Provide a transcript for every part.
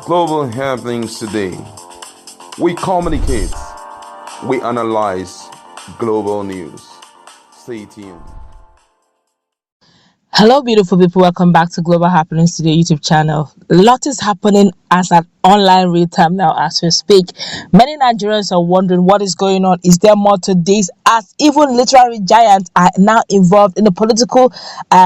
Global happenings today. We communicate, we analyze global news. Stay tuned. Hello, beautiful people. Welcome back to Global Happenings to the YouTube channel. A lot is happening as an online real time now as we speak. Many Nigerians are wondering what is going on. Is there more to this? As even literary giants are now involved in the political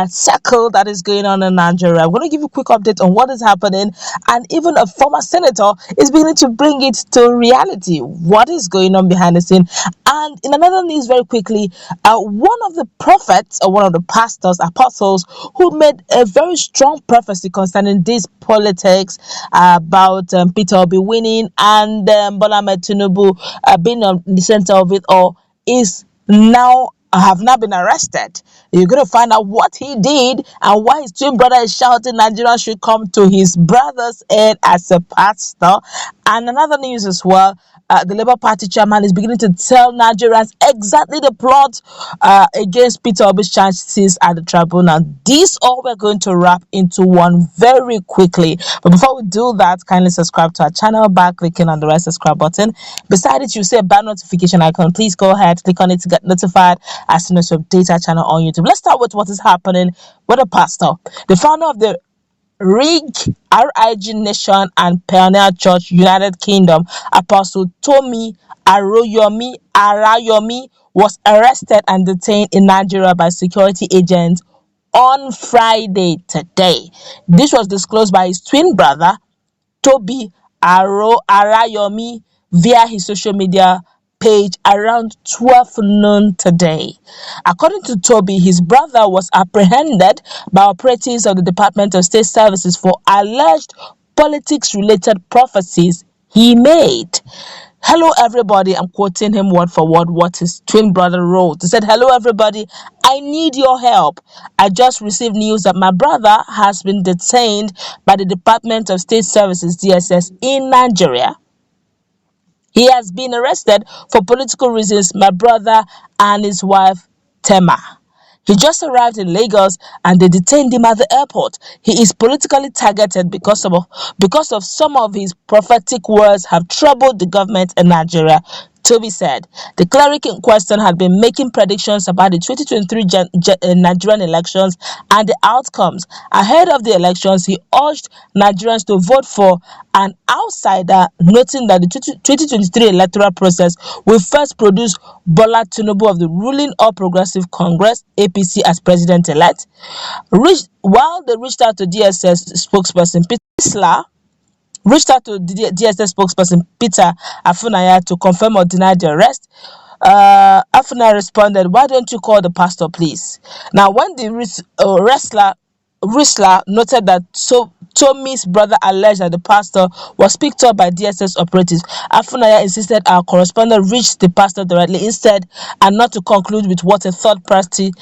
circle that is going on in Nigeria. I'm going to give you a quick update on what is happening, and even a former senator is beginning to bring it to reality. What is going on behind the scene? And in another news, very quickly, one of the prophets or one of the pastors, apostles, who made a very strong prophecy concerning this politics about Peter Obi winning and Bola Ahmed Tinubu being on the center of it all is now have now been arrested. You're going to find out what he did and why his twin brother is shouting Nigeria should come to his brother's aid as a pastor. And another news as well, the Labour Party chairman is beginning to tell Nigerians exactly the plot against Peter Obi's chances at the tribunal. This all we're going to wrap into one very quickly. But before we do that, kindly subscribe to our channel by clicking on the red subscribe button. Beside it, you see a bell notification icon. Please go ahead, click on it to get notified as soon as you update our channel on YouTube. Let's start with what is happening with the pastor, the founder of the RIG Nation and Pioneer Church United Kingdom, Apostle Tomi Arayomi was arrested and detained in Nigeria by security agents on Friday today. This was disclosed by his twin brother, Toby Arayomi, via his social media page around 12 noon today. According to Toby, his brother was apprehended by operatives of the Department of State Services for alleged politics-related prophecies he made. Hello, everybody. I'm quoting him word for word what his twin brother wrote. He said, "Hello, everybody. I need your help. I just received news that my brother has been detained by the Department of State Services, DSS, in Nigeria. He has been arrested for political reasons, my brother and his wife, Tema. He just arrived in Lagos and they detained him at the airport. He is politically targeted because of some of his prophetic words have troubled the government in Nigeria," Toby said. The cleric in question had been making predictions about the 2023 Nigerian elections and the outcomes. Ahead of the elections, he urged Nigerians to vote for an outsider, noting that the 2023 electoral process will first produce Bola Tinubu of the ruling All Progressive Congress (APC) as president-elect. While they reached out to DSS spokesperson Peter Afunaya to confirm or deny the arrest, Afunaya responded, "Why don't you call the pastor, please?" Now, when the wrestler noted that Tommy's brother alleged that the pastor was picked up by DSS operatives, Afunaya insisted our correspondent reach the pastor directly instead and not to conclude with what a third party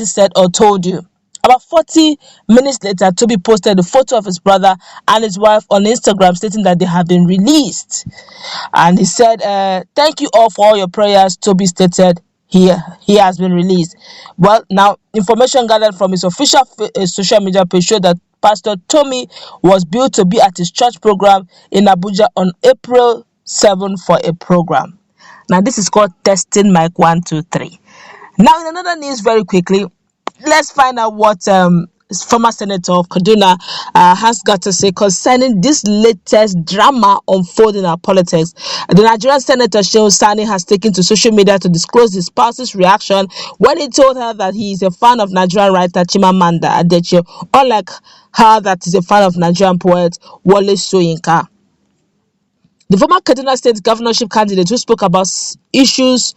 said or told you. About 40 minutes later, Toby posted a photo of his brother and his wife on Instagram stating that they have been released. And he said, "Thank you all for all your prayers," Toby stated. He has been released. Well, now, information gathered from his official social media page showed that Pastor Tommy was billed to be at his church program in Abuja on April 7 for a program. Now, this is called Testing Mic 1, 2, 3. Now, in another news, very quickly, let's find out what former senator of Kaduna has got to say concerning this latest drama unfolding in our politics. The Nigerian senator Shehu Sani has taken to social media to disclose his spouse's reaction when he told her that he is a fan of Nigerian writer Chimamanda Adichie, unlike her that is a fan of Nigerian poet Wole Soyinka. The former Kaduna State governorship candidate who spoke about issues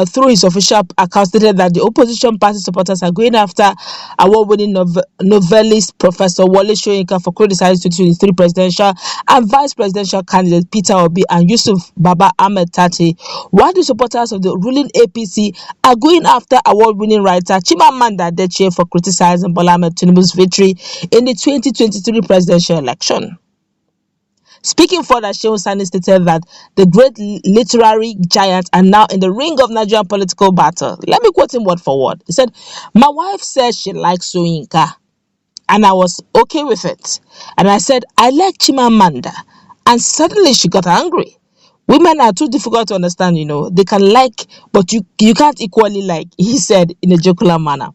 through his official account stated that the opposition party supporters are going after award-winning novelist Professor Wole Soyinka for criticizing 2023 presidential and vice presidential candidate Peter Obi and Yusuf Baba Ahmed Tati, while the supporters of the ruling APC are going after award-winning writer Chimamanda Adichie for criticizing Bola Ahmed Tinubu's victory in the 2023 presidential election. Speaking further, Shehu Sani stated that the great literary giants are now in the ring of Nigerian political battle. Let me quote him word for word. He said, "My wife says she likes Soyinka. and I was okay with it. And I said, I like Chimamanda. And suddenly she got angry. Women are too difficult to understand, They can like, but you can't equally like, he said in a jocular manner.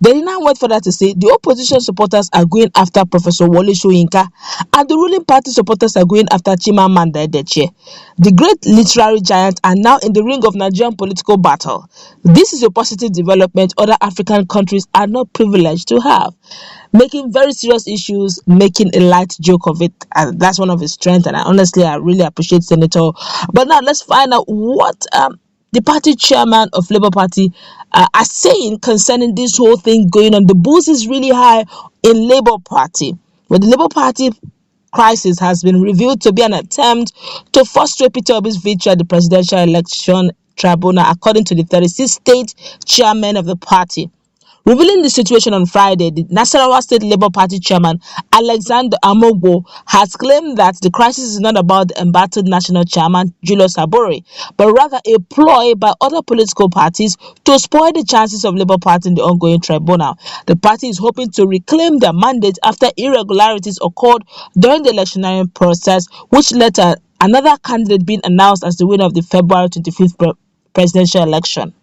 Then he now went further to say the opposition supporters are going after Professor Wole Soyinka and the ruling party supporters are going after Chimamanda Adichie. The great literary giants are now in the ring of Nigerian political battle. This is a positive development other African countries are not privileged to have. Making very serious issues, making a light joke of it, and that's one of his strengths. And I really appreciate Senator. But now let's find out what the party chairman of Labour Party are saying concerning this whole thing going on. The buzz is really high in Labour Party. But the Labour Party crisis has been revealed to be an attempt to frustrate Peter Obi's victory at the presidential election tribunal, according to the 36th state chairman of the party. Revealing the situation on Friday, the Nasarawa State Labour Party chairman Alexander Amogbo has claimed that the crisis is not about the embattled national chairman Julius Abore, but rather a ploy by other political parties to spoil the chances of Labour Party in the ongoing tribunal. The party is hoping to reclaim their mandate after irregularities occurred during the electioneering process, which led to another candidate being announced as the winner of the February 25th presidential election.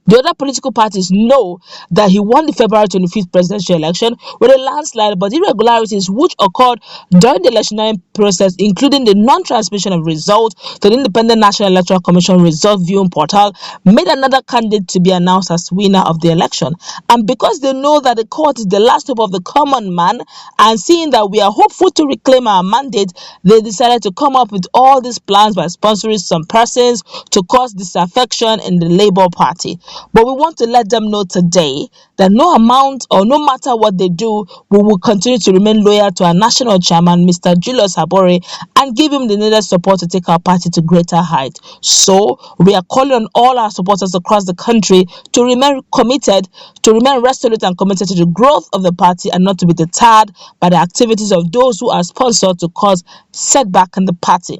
The other political parties know that he won the February 25th presidential election with a landslide, but irregularities which occurred during the electioneering process, including the non-transmission of results to the Independent National Electoral Commission result viewing portal, made another candidate to be announced as winner of the election. And because they know that the court is the last hope of the common man, and seeing that we are hopeful to reclaim our mandate, they decided to come up with all these plans by sponsoring some persons to cause disaffection in the Labour Party. But we want to let them know today that no amount or no matter what they do, we will continue to remain loyal to our national chairman, Mr. Julius Abore, and give him the needed support to take our party to greater heights. So, we are calling on all our supporters across the country to remain committed, to remain resolute and committed to the growth of the party and not to be deterred by the activities of those who are sponsored to cause setback in the party.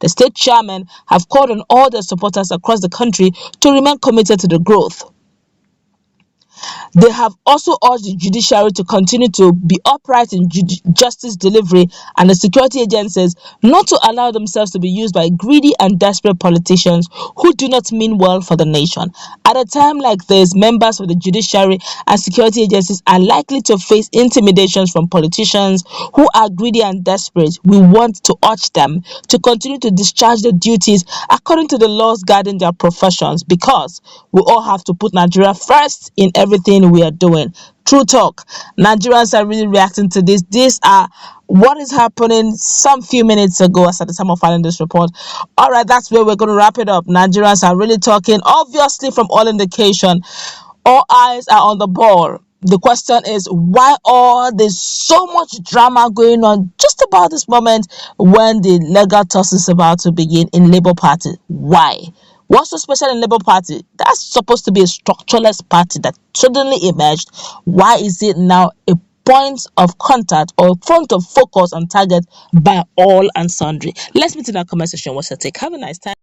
The state chairman have called on all their supporters across the country to remain committed to the growth. They have also urged the judiciary to continue to be upright in justice delivery and the security agencies not to allow themselves to be used by greedy and desperate politicians who do not mean well for the nation. At a time like this, members of the judiciary and security agencies are likely to face intimidations from politicians who are greedy and desperate. We want to urge them to continue to discharge their duties according to the laws guarding their professions, because we all have to put Nigeria first in everything we are doing. True talk. Nigerians are really reacting to this. These are what is happening some few minutes ago as at the time of filing this report. All right, that's where we're going to wrap it up. Nigerians are really talking. Obviously, from all indication, all eyes are on the ball. The question is, why there's so much drama going on just about this moment when the legal toss is about to begin in Labour Party? Why? What's so special in Labour Party? That's supposed to be a structureless party that suddenly emerged. Why is it now a point of contact or point of focus and target by all and sundry? Let's meet in our comment section. What's your take? Have a nice time.